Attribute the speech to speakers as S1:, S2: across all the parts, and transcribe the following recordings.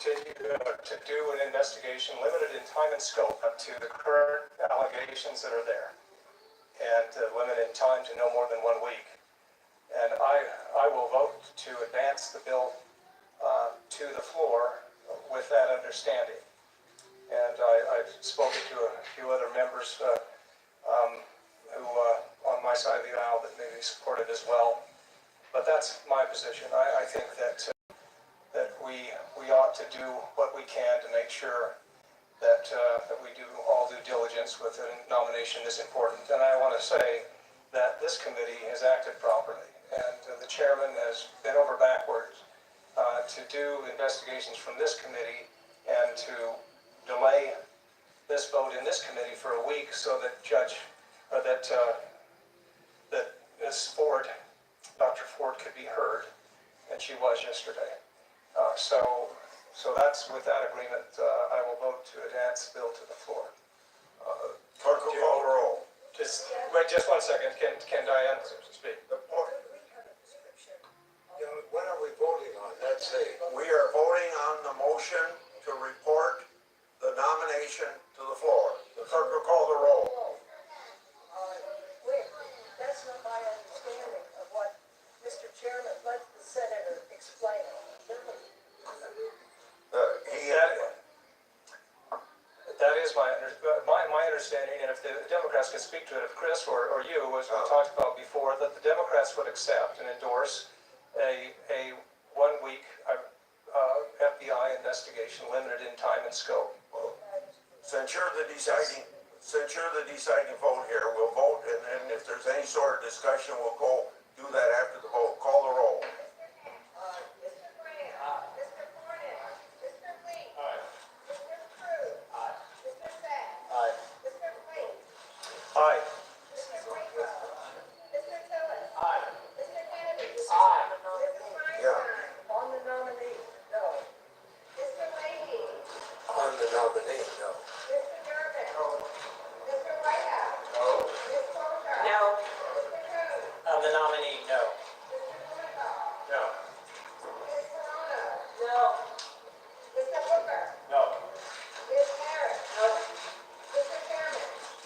S1: to do an investigation limited in time and scope to the current allegations that are there, and limited in time to no more than 1 week. And I will vote to advance the bill to the floor with that understanding. And I've spoken to a few other members who on my side of the aisle that maybe support it as well. But that's my position. I think that we ought to do what we can to make sure that we do all due diligence with a nomination this important. And I want to say that this committee has acted properly, and the chairman has bent over backwards to do investigations from this committee and to delay this vote in this committee for a week so that that Ms. Ford, Dr. Ford, could be heard, and she was yesterday. So that's with that agreement. I will vote to advance the bill to the floor.
S2: Clerk will call the roll.
S1: Just wait, just 1 second. Can Diane speak?
S2: The point.
S3: What are we voting on? Let's see.
S2: We are voting on the motion to report the nomination to the floor. The clerk will call the roll.
S4: Wait, that's not my understanding of what Mr. Chairman let the senator explain.
S1: That is my understanding, and if the Democrats can speak to it, if Chris or you, as we talked about before, that the Democrats would accept and endorse a 1 week FBI investigation limited in time and scope.
S2: Since you're the deciding vote here, we'll vote, and then if there's any sort of discussion, we'll go do that after the vote. Call the roll.
S1: Aye.
S2: Yeah.
S4: On the nominee, no.
S3: On the nominee, no.
S5: No. On the nominee, no.
S1: No.
S4: No.
S1: No.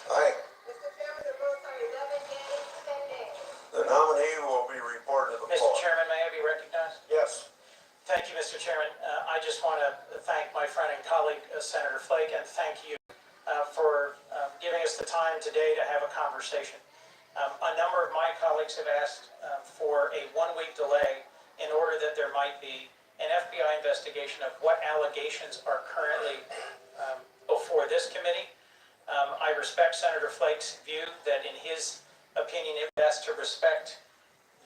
S2: Aye.
S4: Mr. Chairman, the votes are 11 yeas, 10 nays.
S2: The nominee will be reported to the
S5: Mr.
S2: floor.
S5: Chairman, may I be recognized?
S2: Yes.
S5: Thank you, Mr. Chairman. I just want to thank my friend and colleague, Senator Flake, and thank you for giving us the time today to have a conversation. A number of my colleagues have asked for a 1 week delay in order that there might be an FBI investigation of what allegations are currently before this committee. I respect Senator Flake's view that in his opinion it best to respect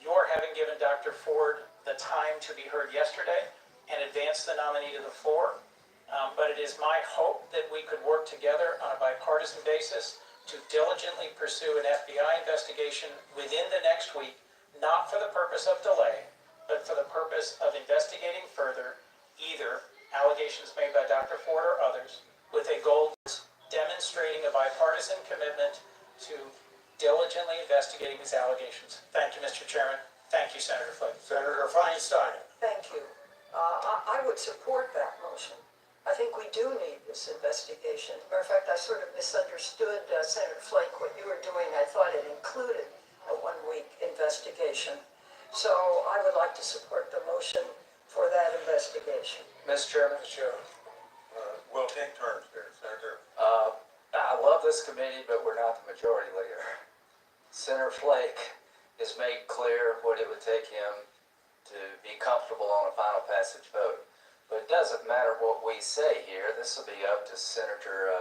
S5: your having given Dr. Ford the time to be heard yesterday and advance the nominee to the floor. But it is my hope that we could work together on a bipartisan basis to diligently pursue an FBI investigation within the next week, not for the purpose of delay, but for the purpose of investigating further either allegations made by Dr. Ford or others, with a goal of demonstrating a bipartisan commitment to diligently investigating these allegations. Thank you, Mr. Chairman. Thank you, Senator Flake.
S2: Senator Feinstein.
S4: Thank you. I would support that motion. I think we do need this investigation. As a matter of fact, I sort of misunderstood Senator Flake, what you were doing. I thought it included a 1 week investigation. So I would like to support the motion for that investigation.
S6: Mr. Chairman,
S2: We'll take turns here, Senator.
S6: I love this committee, but we're not the majority leader. Senator Flake has made clear what it would take him to be comfortable on a final passage vote. But it doesn't matter what we say here. This will be up to Senator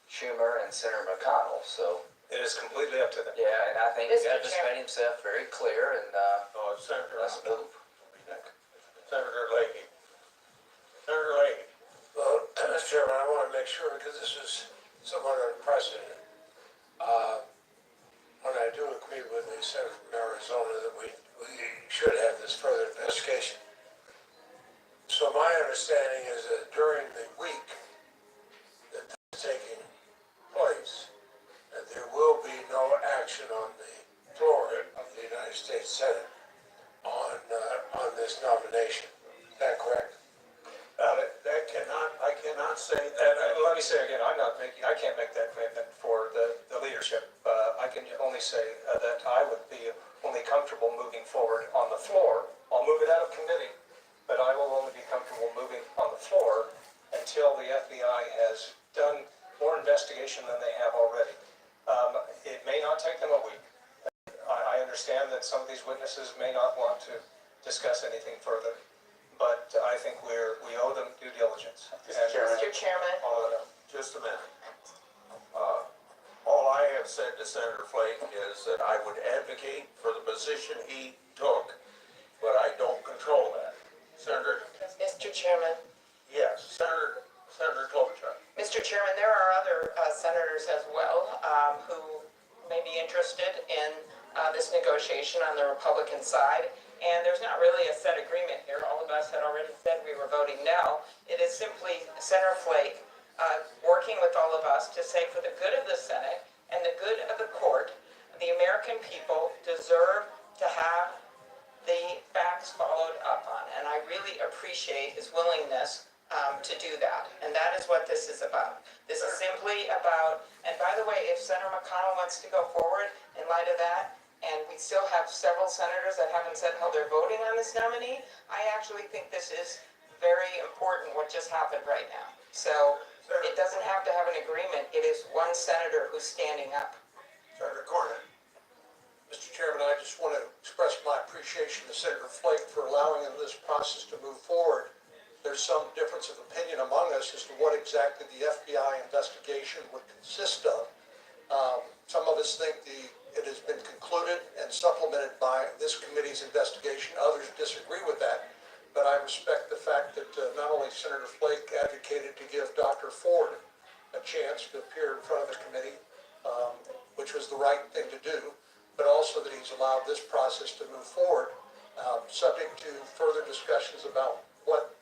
S6: Schumer and Senator McConnell. So
S1: It is completely up to them.
S6: yeah, and I think
S5: Mr.
S6: Jeff has
S5: Chair-
S6: made himself very clear, and
S2: Senator.
S6: let's move.
S2: Senator Leahy. Senator Leahy.
S3: Well, Mr. Chairman, I want to make sure, because this is somewhat unprecedented. And I do agree with the senator from Arizona that we should have this further investigation. So my understanding is that during the week that this is taking place, that there will be no action on the floor of the United States Senate on this nomination. Is that correct?
S1: That
S2: not saying
S1: And
S2: that.
S1: let me say again, I can't make that commitment for the leadership. I can only say that I would be only comfortable moving forward on the floor. I'll move it out of committee, but I will only be comfortable moving on the floor until the FBI has done more investigation than they have already. It may not take them a week. I understand that some of these witnesses may not want to discuss anything further, but I think we owe them due diligence.
S7: Mr. Chairman,
S2: Just a minute. All I have said to Senator Flake is that I would advocate for the position he took, but I don't control that. Senator,
S7: Mr. Chairman,
S2: yes, Senator Klobuchar.
S7: Mr. Chairman, there are other senators as well who may be interested in this negotiation on the Republican side. And there's not really a set agreement here. All of us had already said we were voting no. It is simply Senator Flake working with all of us to say for the good of the Senate and the good of the court, the American people deserve to have the facts followed up on. And I really appreciate his willingness to do that. And that is what this is about. This is simply about, and by the way, if Senator McConnell wants to go forward in light of that, and we still have several senators that haven't said how they're voting on this nominee, I actually think this is very important what just happened right now. So it doesn't have to have an agreement. It is one senator who's standing up.
S2: Senator Cornyn.
S3: Mr. Chairman, I just want to express my appreciation to Senator Flake for allowing this process to move forward. There's some difference of opinion among us as to what exactly the FBI investigation would consist of. Some of us think it has been concluded and supplemented by this committee's investigation. Others disagree with that. But I respect the fact that not only Senator Flake advocated to give Dr. Ford a chance to appear in front of the committee, which was the right thing to do, but also that he's allowed this process to move forward, subject to further discussions about what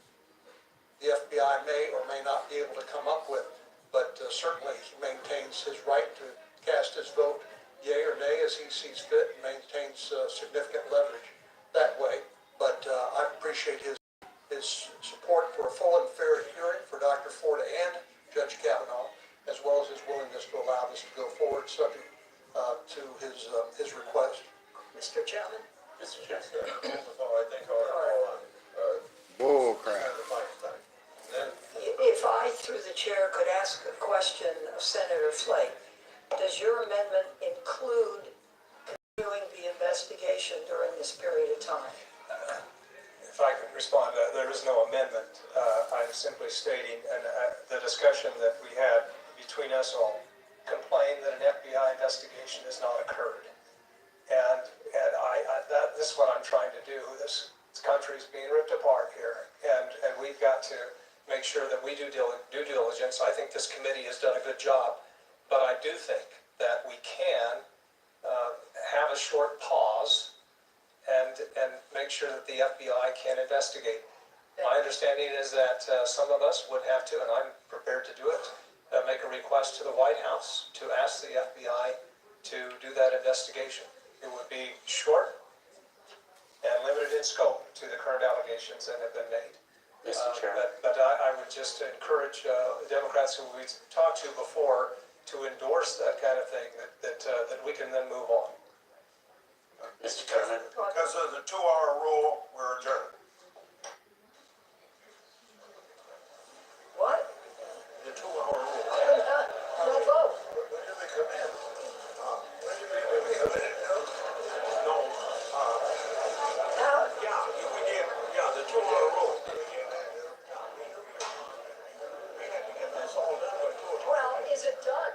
S3: the FBI may or may not be able to come up with. But certainly he maintains his right to cast his vote yea or nay as he sees fit, and maintains significant leverage that way. But I appreciate his support for a full and fair hearing for Dr. Ford and Judge Kavanaugh, as well as his willingness to allow this to go forward subject to his request.
S4: Mr. Chairman?
S2: Mr. Chairman. I think I'll call on
S8: Bull crap.
S2: Senator Feinstein. Then
S4: If I, through the chair, could ask a question of Senator Flake, does your amendment include continuing the investigation during this period of time?
S1: If I could respond, there is no amendment. I'm simply stating the discussion that we had between us all complained that an FBI investigation has not occurred. And this is what I'm trying to do. This country is being ripped apart here, and we've got to make sure that we do due diligence. I think this committee has done a good job, but I do think that we can have a short pause and make sure that the FBI can investigate. My understanding is that some of us would have to, and I'm prepared to do it, make a request to the White House to ask the FBI to do that investigation. It would be short and limited in scope to the current allegations that have been made.
S6: Mr. Chairman.
S1: But I would just encourage Democrats who we talked to before to endorse that kind of thing, that we can then move on.
S6: Mr. Chairman.
S2: because of the 2-hour rule, we're adjourned.
S4: What?
S2: The 2-hour rule.
S4: No vote.
S2: When did they come in? When did they come in? No,
S4: Now,
S2: yeah, we did, yeah, the 2-hour rule. We had to get this all done by 2 o'clock.
S4: well, is it done?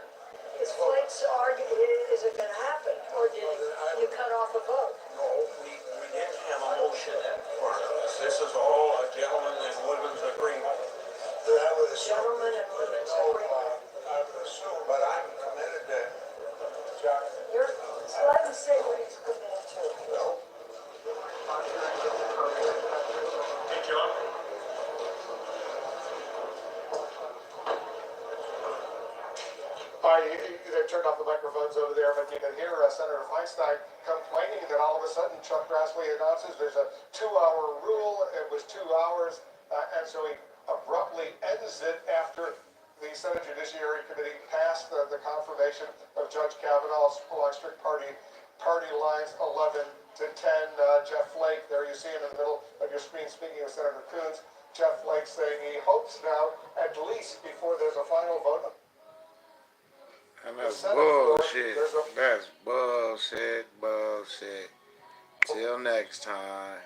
S4: Is Flake's argument, is it going to happen, or did you cut off a vote?
S2: No, we didn't have a motion in front of us. This is all a gentleman and women's agreement.
S4: Gentlemen and women's agreement.
S2: I would assume, but I'm committed to, Chuck,
S4: Let him say what he's committed to.
S2: no. Hey, John?
S9: They turned off the microphones over there, but you can hear Senator Feinstein complaining that all of a sudden Chuck Grassley announces there's a 2-hour rule. It was 2 hours, and so he abruptly ends is that after the Senate Judiciary Committee passed the confirmation of Judge Kavanaugh's along strict party lines, 11 to 10, Jeff Flake, there you see him in the middle of your screen speaking with Senator Coons. Jeff Flake saying he hopes now, at least before there's a final vote.
S8: And that's bullshit. That's bullshit. Till next time.